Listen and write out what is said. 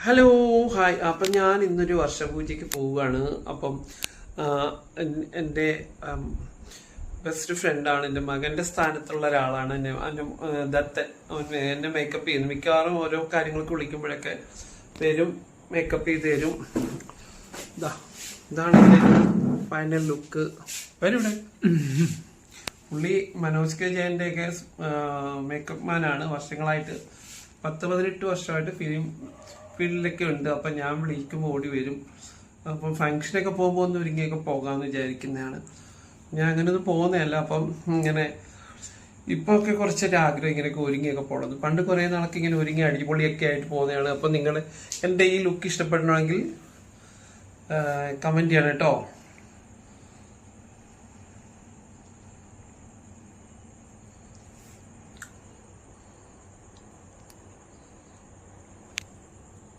Hello hi. അപ്പം ഞാൻ ഇന്നൊരു വർഷപൂജയ്ക്ക് പോവുകയാണ്. അപ്പം എൻ്റെ ബെസ്റ്റ് ഫ്രണ്ടാണ്, എൻ്റെ മകൻ്റെ സ്ഥാനത്തുള്ള ഒരാളാണ് ദത്തൻ. അവൻ എന്നെ മേക്കപ്പ് ചെയ്യുന്നു. മിക്കവാറും ഓരോ കാര്യങ്ങൾക്ക് വിളിക്കുമ്പോഴൊക്കെ വരും, മേക്കപ്പ് ചെയ്ത് തരും. ഇതാണ് എൻ്റെ ഫൈനൽ ലുക്ക്. വരൂടെ പുള്ളി മനോജ് കെ ജയൻ്റെയൊക്കെ മേക്കപ്പ് മാനാണ്. വർഷങ്ങളായിട്ട് 10-18 വർഷമായിട്ട് ഫീൽഡിലൊക്കെ ഉണ്ട്. അപ്പം ഞാൻ വിളിക്കുമ്പോൾ ഓടി വരും. അപ്പം ഫങ്ഷനൊക്കെ പോകുമ്പോൾ ഒന്ന് ഒരുങ്ങിയൊക്കെ പോകാമെന്ന് വിചാരിക്കുന്നതാണ്. ഞാൻ അങ്ങനെയൊന്നും പോകുന്നതല്ല. അപ്പം ഇങ്ങനെ ഇപ്പോൾ ഒക്കെ കുറച്ചൊരു ആഗ്രഹം ഇങ്ങനെയൊക്കെ ഒരുങ്ങിയൊക്കെ പോകണം. പണ്ട് കുറേ നാളൊക്കെ ഇങ്ങനെ ഒരുങ്ങി അടിപൊളിയൊക്കെ ആയിട്ട് പോകുന്നതാണ്. അപ്പം നിങ്ങൾ എൻ്റെ ഈ ലുക്ക് ഇഷ്ടപ്പെടണമെങ്കിൽ കമൻറ്റ് ചെയ്യണം കേട്ടോ.